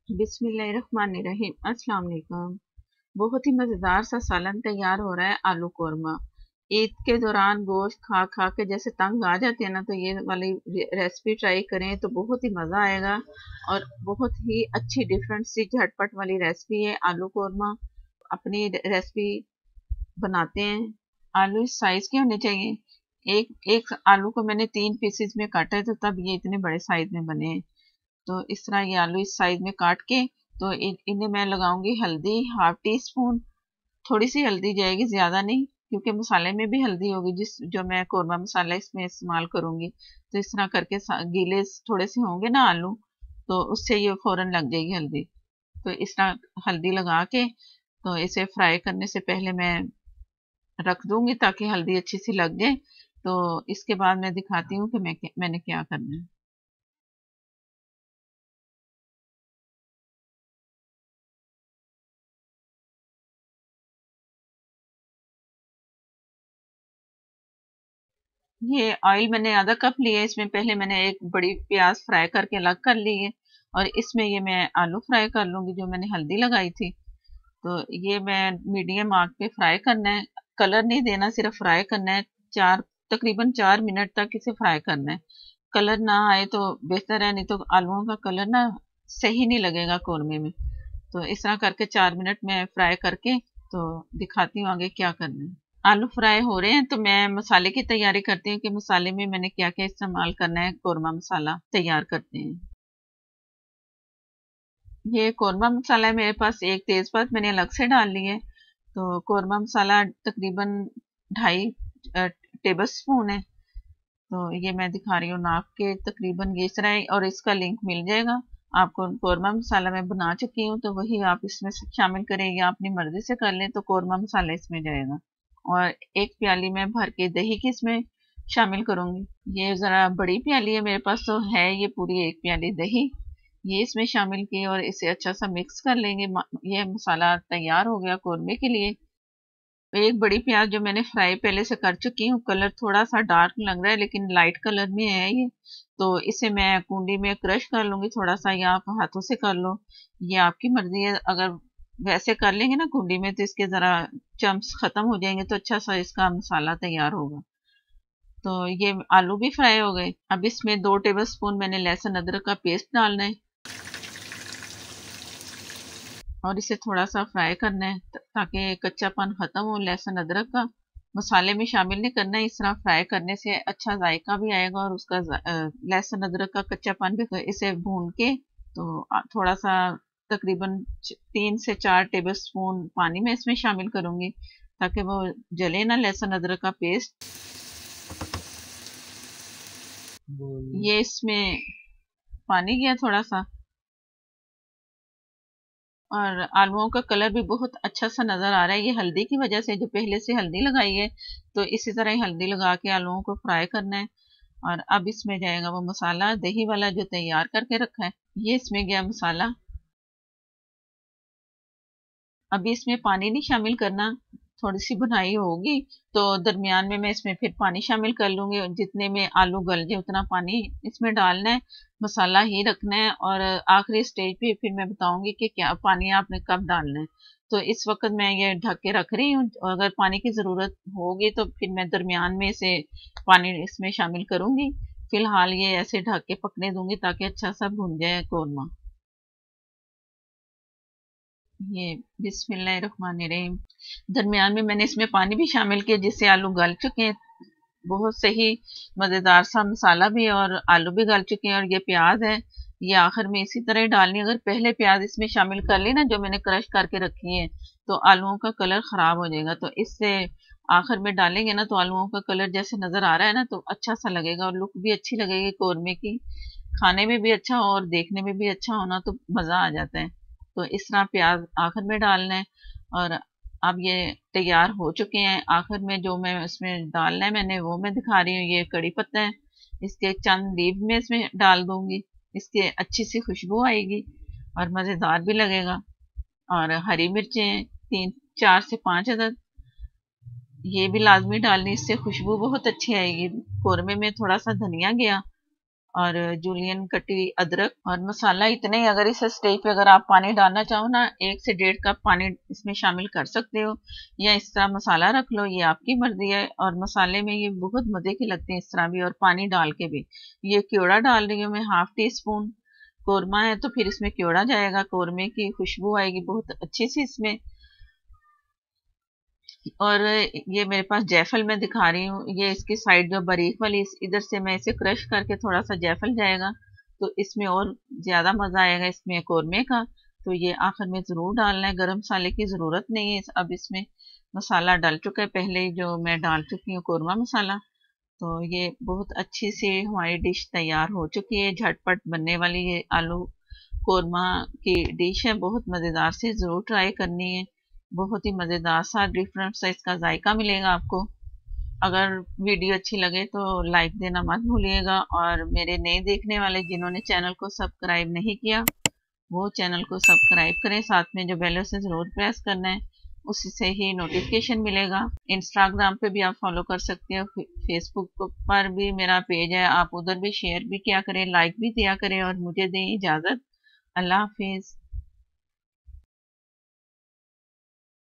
बिस्मिल्लाहिर्रहमानिर्रहीम। अस्सलाम वालेकुम। बहुत ही मज़ेदार सा सालन तैयार हो रहा है, आलू कोरमा। ईद के दौरान गोश्त खा खा के जैसे तंग आ जाते हैं ना, तो ये वाली रेसिपी ट्राई करें तो बहुत ही मज़ा आएगा। और बहुत ही अच्छी डिफरेंट सी झटपट वाली रेसिपी है आलू कोरमा। अपनी रेसिपी बनाते हैं। आलू इस साइज के होने चाहिए। एक एक आलू को मैंने 3 पीसेज में काटा है, तो तब ये इतने बड़े साइज में बने हैं। तो इस तरह ये आलू इस साइज में काट के, तो इन्हें मैं लगाऊंगी हल्दी, हाफ टी स्पून। थोड़ी सी हल्दी जाएगी, ज्यादा नहीं, क्योंकि मसाले में भी हल्दी होगी, जिस जो मैं कोरमा मसाला इसमें इस्तेमाल करूंगी। तो इस तरह करके गीले थोड़े से होंगे ना आलू, तो उससे ये फौरन लग जाएगी हल्दी। तो इस तरह हल्दी लगा के, तो इसे फ्राई करने से पहले मैं रख दूंगी ताकि हल्दी अच्छी सी लग जाए। तो इसके बाद मैं दिखाती हूँ कि मैंने क्या करना है। ये ऑयल मैंने आधा कप लिया है। इसमें पहले मैंने एक बड़ी प्याज फ्राई करके अलग कर ली है, और इसमें ये मैं आलू फ्राई कर लूंगी जो मैंने हल्दी लगाई थी। तो ये मैं मीडियम आग पे फ्राई करना है। कलर नहीं देना, सिर्फ फ्राई करना है। तकरीबन 4 मिनट तक इसे फ्राई करना है। कलर ना आए तो बेहतर है, नहीं तो आलूओं का कलर ना सही नहीं लगेगा कौरमे में। तो इस तरह करके 4 मिनट में फ्राई करके, तो दिखाती हूँ आगे क्या करना है। आलू फ्राई हो रहे हैं, तो मैं मसाले की तैयारी करती हूँ कि मसाले में मैंने क्या क्या इस्तेमाल करना है। कोरमा मसाला तैयार करते हैं। ये कोरमा मसाला है मेरे पास। एक तेजपात मैंने अलग से डाल ली है। तो कोरमा मसाला तकरीबन 2.5 टेबल स्पून है। तो ये मैं दिखा रही हूँ नाप के, तकरीबन ये तरह है, और इसका लिंक मिल जाएगा आपको। कोरमा मसाला मैं बना चुकी हूँ, तो वही आप इसमें शामिल करें, या अपनी मर्जी से कर लें, तो कोरमा मसाला इसमें जाएगा। और एक प्याली में भर के दही की इसमें शामिल करूंगी। ये जरा बड़ी प्याली है मेरे पास, तो है ये पूरी एक प्याली दही। ये इसमें शामिल की और इसे अच्छा सा मिक्स कर लेंगे। ये मसाला तैयार हो गया कोरमे के लिए। एक बड़ी प्याज जो मैंने फ्राई पहले से कर चुकी हूँ। कलर थोड़ा सा डार्क लग रहा है, लेकिन लाइट कलर में है ये। तो इसे मैं कुंडी में क्रश कर लूंगी थोड़ा सा, या आप हाथों से कर लो, ये आपकी मर्जी है। अगर वैसे कर लेंगे ना कुंडी में, तो इसके जरा चम्स खत्म हो जाएंगे, तो अच्छा सा इसका मसाला तैयार होगा। तो ये आलू भी फ्राई हो गए। अब इसमें 2 टेबल स्पून मैंने लहसुन अदरक का पेस्ट डालना है, और इसे थोड़ा सा फ्राई करना है ताकि कच्चापन खत्म हो लहसुन अदरक का। मसाले में शामिल नहीं करना है। इस तरह फ्राई करने से अच्छा जायका भी आएगा, और उसका लहसुन अदरक का कच्चापन भी। तो इसे भून के, तो थोड़ा सा तकरीबन 3 से 4 टेबल स्पून पानी में इसमें शामिल करूंगी, ताकि वो जले ना लहसुन अदरक का पेस्ट। ये इसमें पानी गया थोड़ा सा, और आलूओं का कलर भी बहुत अच्छा सा नजर आ रहा है। ये हल्दी की वजह से, जो पहले से हल्दी लगाई है, तो इसी तरह ही हल्दी लगा के आलूओं को फ्राई करना है। और अब इसमें जाएगा वो मसाला दही वाला जो तैयार करके रखा है। ये इसमें गया मसाला। अभी इसमें पानी नहीं शामिल करना। थोड़ी सी भुनाई होगी, तो दरमियान में मैं इसमें फिर पानी शामिल कर लूंगी, और जितने में आलू गल जाए उतना पानी इसमें डालना है। मसाला ही रखना है, और आखिरी स्टेज पे फिर मैं बताऊंगी कि क्या पानी आपने कब डालना है। तो इस वक्त मैं ये ढक के रख रही हूँ। अगर पानी की जरूरत होगी तो फिर मैं दरमियान में से पानी इसमें शामिल करूंगी। फिलहाल ये ऐसे ढक के पकने दूंगी, ताकि अच्छा सा भुन जाए कोरमा। ये बिस्मिल्लाहिर्रहमानिर्रहीम। दरमियान में मैंने इसमें पानी भी शामिल किया, जिससे आलू गल चुके हैं। बहुत सही मजेदार सा मसाला भी, और आलू भी गल चुके हैं। और ये प्याज है, ये आखिर में इसी तरह ही डालनी है। अगर पहले प्याज इसमें शामिल कर ली ना, जो मैंने क्रश करके रखी है, तो आलूओं का कलर खराब हो जाएगा। तो इससे आखिर में डालेंगे ना, तो आलूओं का कलर जैसे नजर आ रहा है ना, तो अच्छा सा लगेगा, और लुक भी अच्छी लगेगी कोरमे की। खाने में भी अच्छा हो और देखने में भी अच्छा होना, तो मजा आ जाता है। तो इस तरह प्याज आखिर में डालना है। और अब ये तैयार हो चुके हैं। आखिर में जो मैं इसमें डालना है मैंने, वो मैं दिखा रही हूँ। ये कड़ी पत्ता है, इसके चंद लीव में इसमें डाल दूंगी। इसके अच्छी सी खुशबू आएगी, और मजेदार भी लगेगा। और हरी मिर्चें 3 4 से 5 अदद, ये भी लाजमी डालनी, इससे खुशबू बहुत अच्छी आएगी। कोरमे में थोड़ा सा धनिया गया, और जूलियन कटी हुई अदरक और मसाला इतने ही। अगर इस स्टेज पे अगर आप पानी डालना चाहो ना, 1 से 1.5 कप पानी इसमें शामिल कर सकते हो, या इस तरह मसाला रख लो, ये आपकी मर्जी है। और मसाले में ये बहुत मजे के लगते हैं इस तरह भी, और पानी डाल के भी। ये क्योड़ा डाल रही हूँ मैं, 1/2 टी स्पून। कोरमा है तो फिर इसमें क्योड़ा जाएगा, कोरमे की खुशबू आएगी बहुत अच्छी सी इसमें। और ये मेरे पास जायफल मैं दिखा रही हूँ, ये इसकी साइड जो बारीक वाली इधर से मैं इसे क्रश करके थोड़ा सा जायफल जाएगा तो इसमें और ज्यादा मजा आएगा इसमें कौरमे का। तो ये आखिर में जरूर डालना है, गरम मसाले की जरूरत नहीं है। अब इसमें मसाला डल चुका है पहले ही, जो मैं डाल चुकी हूँ कौरमा मसाला। तो ये बहुत अच्छी सी हमारी डिश तैयार हो चुकी है, झटपट बनने वाली ये आलू कोरमा की डिश है, बहुत मज़ेदार सी, ज़रूर ट्राई करनी है। बहुत ही मज़ेदार सा डिफरेंट सा इसका जायका मिलेगा आपको। अगर वीडियो अच्छी लगे तो लाइक देना मत भूलिएगा, और मेरे नए देखने वाले जिन्होंने चैनल को सब्सक्राइब नहीं किया वो चैनल को सब्सक्राइब करें, साथ में जो बेल से ज़रूर प्रेस करना है, उससे ही नोटिफिकेशन मिलेगा। इंस्टाग्राम पे भी आप फॉलो कर सकते हो, फेसबुक पर भी मेरा पेज है, आप उधर भी शेयर भी किया करें, लाइक भी दिया करें। और मुझे दें इजाज़त। अल्लाह हाफिज़।